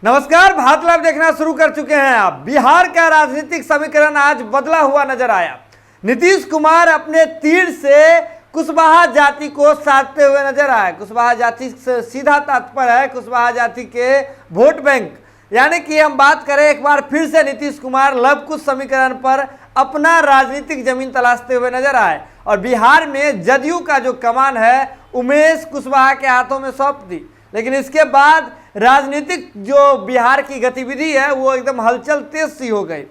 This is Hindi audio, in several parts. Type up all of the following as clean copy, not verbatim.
नमस्कार, भारत लाइव देखना शुरू कर चुके हैं आप। बिहार का राजनीतिक समीकरण आज बदला हुआ नजर आया। नीतीश कुमार अपने तीर से कुशवाहा जाति को साधते हुए नजर आए। कुशवाहा जाति से सीधा तात्पर्य है कुशवाहा जाति के वोट बैंक, यानी कि हम बात करें एक बार फिर से नीतीश कुमार लव कुश समीकरण पर अपना राजनीतिक जमीन तलाशते हुए नजर आए और बिहार में जदयू का जो कमान है उमेश कुशवाहा के हाथों में सौंप दी। लेकिन इसके बाद राजनीतिक जो बिहार की गतिविधि है वो एकदम हलचल तेज सी हो गई।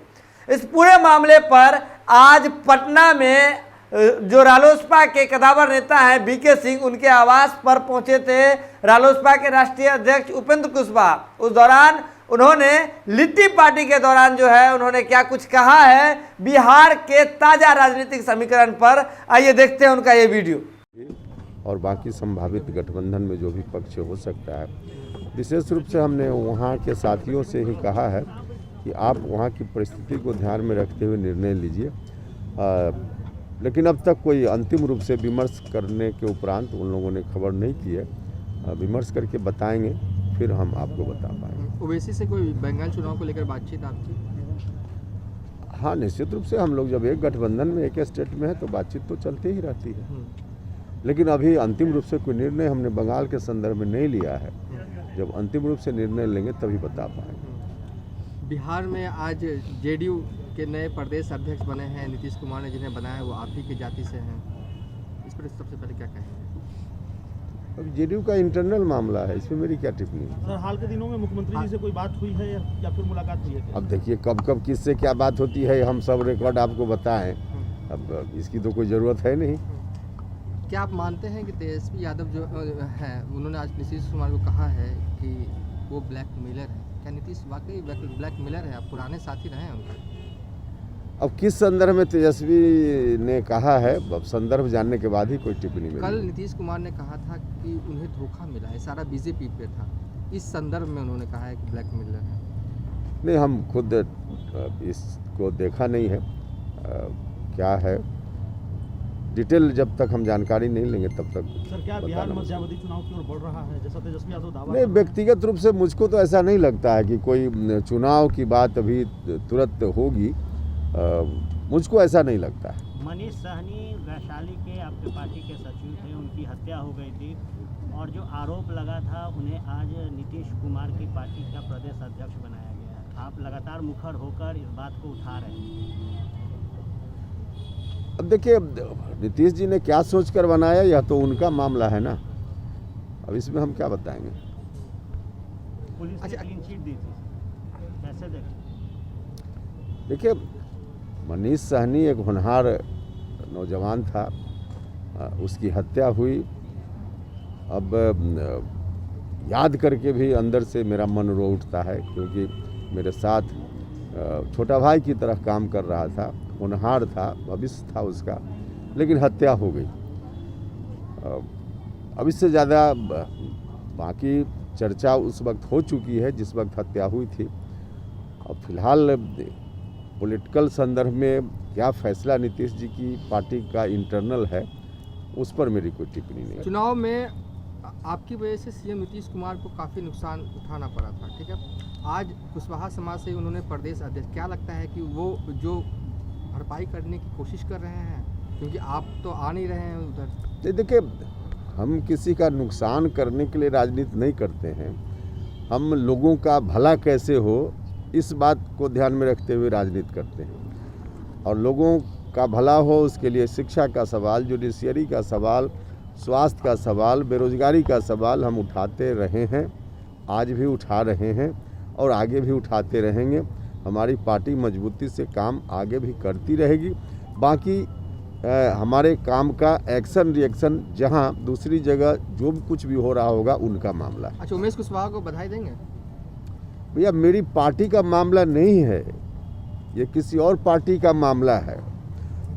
इस पूरे मामले पर आज पटना में जो रालोसपा के कदावर नेता हैं बीके सिंह, उनके आवास पर पहुंचे थे रालोसपा के राष्ट्रीय अध्यक्ष उपेंद्र कुशवाहा। उस दौरान उन्होंने लिट्टी पार्टी के दौरान जो है उन्होंने क्या कुछ कहा है बिहार के ताजा राजनीतिक समीकरण पर, आइए देखते हैं उनका ये वीडियो। और बाकी संभावित गठबंधन में जो भी पक्ष हो सकता है, विशेष रूप से हमने वहाँ के साथियों से ही कहा है कि आप वहाँ की परिस्थिति को ध्यान में रखते हुए निर्णय लीजिए। लेकिन अब तक कोई अंतिम रूप से विमर्श करने के उपरांत उन लोगों ने खबर नहीं की है। विमर्श करके बताएंगे, फिर हम आपको बता पाएंगे। ओवैसी से कोई बंगाल चुनाव को लेकर बातचीत आपकी? हाँ, निश्चित रूप से हम लोग जब एक गठबंधन में एक स्टेट में है तो बातचीत तो चलती ही रहती है। लेकिन अभी अंतिम रूप से कोई निर्णय हमने बंगाल के संदर्भ में नहीं लिया है। जब अंतिम रूप से निर्णय लेंगे तभी बता पाएंगे। बिहार में आज जेडीयू के नए प्रदेश अध्यक्ष बने हैं नीतीश कुमार ने, जिन्हें बनाया है वो आप ही की जाति से हैं। इस पर सबसे पहले क्या कहेंगे? अब जेडीयू का इंटरनल मामला है, इसमें मेरी क्या टिप्पणी है? सर, हाल के दिनों में मुख्यमंत्री जी से कोई बात हुई है या फिर मुलाकात हुई है? अब देखिए कब किससे क्या बात होती है हम सब रिकॉर्ड आपको बताएं। अब इसकी तो कोई ज़रूरत है नहीं। क्या आप मानते हैं कि तेजस्वी यादव जो हैं उन्होंने आज नीतीश कुमार को कहा है कि वो ब्लैकमेलर है? क्या नीतीश वाकई ब्लैकमेलर है? आप पुराने साथी रहे हैं उनके। अब किस संदर्भ में तेजस्वी ने कहा है, अब संदर्भ जानने के बाद ही कोई टिप्पणी मिली। कल नीतीश कुमार ने कहा था कि उन्हें धोखा मिला है, सारा बीजेपी पे था। इस संदर्भ में उन्होंने कहा है कि ब्लैकमेलर है। नहीं, हम खुद इसको देखा नहीं है क्या है डिटेल। जब तक हम जानकारी नहीं लेंगे तब तक। सर, क्या बिहार मध्यावधि चुनाव की ओर बढ़ रहा है जैसा तेजस्वी यादव दावा? नहीं, व्यक्तिगत रूप से मुझको तो ऐसा नहीं लगता है कि कोई चुनाव की बात अभी तुरंत होगी। मुझको ऐसा नहीं लगता है। मनीष सहनी वैशाली के आपके पार्टी के सचिव थे, उनकी हत्या हो गई थी और जो आरोप लगा था उन्हें आज नीतीश कुमार की पार्टी का प्रदेश अध्यक्ष बनाया गया है। आप लगातार मुखर होकर इस बात को उठा रहे हैं। अब देखिए, नीतीश जी ने क्या सोचकर बनाया यह तो उनका मामला है ना। अब इसमें हम क्या बताएंगे। पुलिस ने क्लीन चिट दी थी, कैसे देखें? देखिए, मनीष सहनी एक होनहार नौजवान था, उसकी हत्या हुई। अब याद करके भी अंदर से मेरा मन रो उठता है, क्योंकि मेरे साथ छोटा भाई की तरह काम कर रहा था, होनहार था, भविष्य था उसका, लेकिन हत्या हो गई। अब इससे ज़्यादा बाकी चर्चा उस वक्त हो चुकी है जिस वक्त हत्या हुई थी। अब फिलहाल पॉलिटिकल संदर्भ में क्या फैसला नीतीश जी की पार्टी का इंटरनल है, उस पर मेरी कोई टिप्पणी नहीं है। चुनाव में आपकी वजह से सीएम नीतीश कुमार को काफ़ी नुकसान उठाना पड़ा था, ठीक है। आज कुशवाहा समाज से उन्होंने प्रदेश अध्यक्ष, क्या लगता है कि वो जो भरपाई करने की कोशिश कर रहे हैं, क्योंकि आप तो आ नहीं रहे हैं उधर? देखिए, हम किसी का नुकसान करने के लिए राजनीति नहीं करते हैं। हम लोगों का भला कैसे हो इस बात को ध्यान में रखते हुए राजनीति करते हैं। और लोगों का भला हो उसके लिए शिक्षा का सवाल, जुडिशियरी का सवाल, स्वास्थ्य का सवाल, बेरोजगारी का सवाल हम उठाते रहे हैं, आज भी उठा रहे हैं और आगे भी उठाते रहेंगे। हमारी पार्टी मजबूती से काम आगे भी करती रहेगी। बाकी हमारे काम का एक्शन रिएक्शन जहां दूसरी जगह जो भी कुछ भी हो रहा होगा उनका मामला है। अच्छा, उमेश कुशवाहा को बधाई देंगे? भैया, मेरी पार्टी का मामला नहीं है, ये किसी और पार्टी का मामला है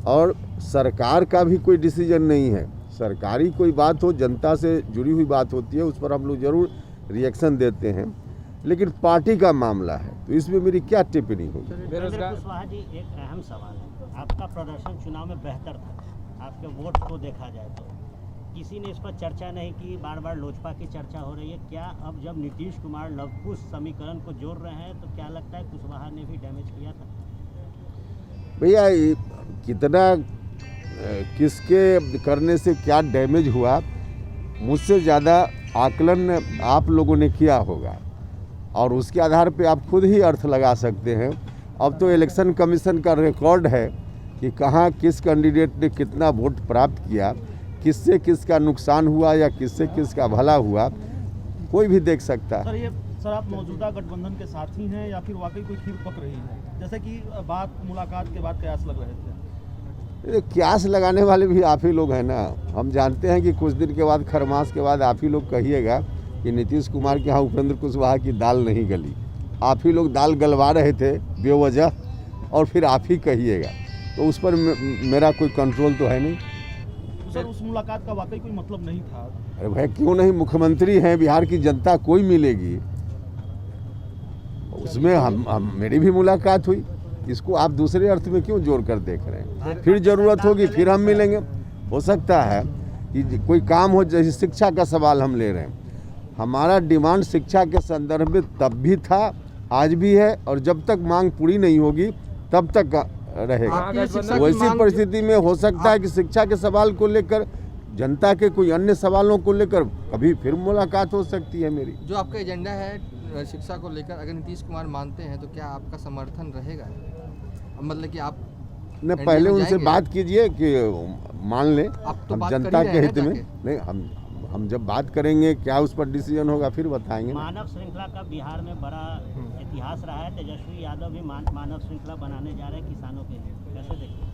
और सरकार का भी कोई डिसीजन नहीं है। सरकारी कोई बात हो, जनता से जुड़ी हुई बात होती है, उस पर हम लोग जरूर रिएक्शन देते हैं, लेकिन पार्टी का मामला है तो इसमें मेरी क्या टिप्पणी होगी। कुशवाहा जी, एक अहम सवाल है। आपका प्रदर्शन चुनाव में बेहतर था, आपके वोट को देखा जाए तो किसी ने इस पर चर्चा नहीं की, बार बार लोजपा की चर्चा हो रही है। क्या अब जब नीतीश कुमार लव-कुश समीकरण को जोड़ रहे हैं तो क्या लगता है कुशवाहा ने भी डैमेज किया था? भैया कितना किसके करने से क्या डैमेज हुआ, मुझसे ज़्यादा आकलन आप लोगों ने किया होगा और उसके आधार पे आप खुद ही अर्थ लगा सकते हैं। अब तो इलेक्शन कमीशन का रिकॉर्ड है कि कहाँ किस कैंडिडेट ने कितना वोट प्राप्त किया, किससे किसका नुकसान हुआ या किससे किसका भला हुआ, कोई भी देख सकता है। सर आप मौजूदा गठबंधन के साथी हैं या फिर वाकई कोई खीर पक रही है, जैसे कि बात मुलाकात के बाद कयास लग रहे थे? क्यास लगाने वाले भी आप ही लोग हैं ना। हम जानते हैं कि कुछ दिन के बाद, खरमास के बाद आप ही लोग कहिएगा कि नीतीश कुमार के यहाँ उपेंद्र कुशवाहा की दाल नहीं गली। आप ही लोग दाल गलवा रहे थे बेवजह और फिर आप ही कहिएगा, तो उस पर मेरा कोई कंट्रोल तो है नहीं। सर उस मुलाकात का वाकई कोई मतलब नहीं था? अरे भाई क्यों नहीं, मुख्यमंत्री हैं, बिहार की जनता कोई मिलेगी, उसमें हम मेरी भी मुलाकात हुई। इसको आप दूसरे अर्थ में क्यों जोड़ कर देख रहे हैं? फिर जरूरत होगी फिर हम मिलेंगे। हो सकता है कि कोई काम हो, जैसे शिक्षा का सवाल हम ले रहे हैं, हमारा डिमांड शिक्षा के संदर्भ में तब भी था, आज भी है और जब तक मांग पूरी नहीं होगी तब तक रहेगा। वैसी परिस्थिति में हो सकता है कि शिक्षा के सवाल को लेकर, जनता के कोई अन्य सवालों को लेकर कभी फिर मुलाकात हो सकती है मेरी। जो आपका एजेंडा है शिक्षा को लेकर, अगर नीतीश कुमार मानते हैं तो क्या आपका समर्थन रहेगा? मतलब कि आप ने पहले उनसे बात कीजिए कि मान लें, आप तो हम बात जनता कर ही के रहे हित हैं में नहीं, हम जब बात करेंगे क्या उस पर डिसीजन होगा फिर बताएंगे। मानव श्रृंखला का बिहार में बड़ा इतिहास रहा है। तेजस्वी यादव भी मानव श्रृंखला बनाने जा रहे हैं किसानों के लिए, कैसे देखते?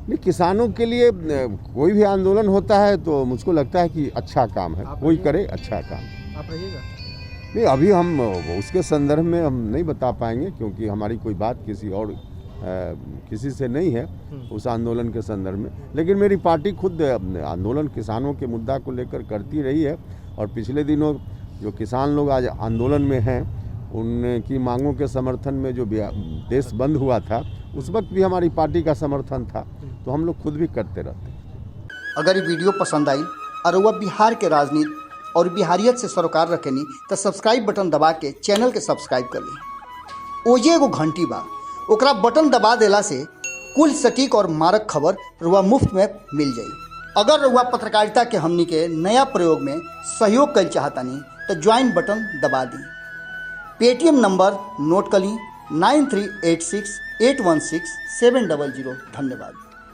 नहीं, किसानों के लिए कोई भी आंदोलन होता है तो मुझको लगता है कि अच्छा काम है, कोई करे अच्छा काम। आप रहिएगा? नहीं, अभी हम उसके संदर्भ में हम नहीं बता पाएंगे क्योंकि हमारी कोई बात किसी से नहीं है उस आंदोलन के संदर्भ में। लेकिन मेरी पार्टी खुद आंदोलन किसानों के मुद्दा को लेकर करती रही है और पिछले दिनों जो किसान लोग आज आंदोलन में हैं उनकी मांगों के समर्थन में जो देश बंद हुआ था उस वक्त भी हमारी पार्टी का समर्थन था, तो हम लोग खुद भी करते रहते हैं। अगर ये वीडियो पसंद आई और वह बिहार के राजनीति और बिहारियत से सरोकार रखेनी तो सब्सक्राइब बटन दबा के चैनल के सब्सक्राइब कर ली। ओजे एगो घंटी बा, ओकरा बटन दबा देला से कुल सटीक और मारक खबर रुआ मुफ्त में मिल जाई। अगर रुआ पत्रकारिता के हमनी के नया प्रयोग में सहयोग कर चाहतानी तो ज्वाइन बटन दबा दी। पेटीएम नंबर नोट कर ली 9386816700। धन्यवाद।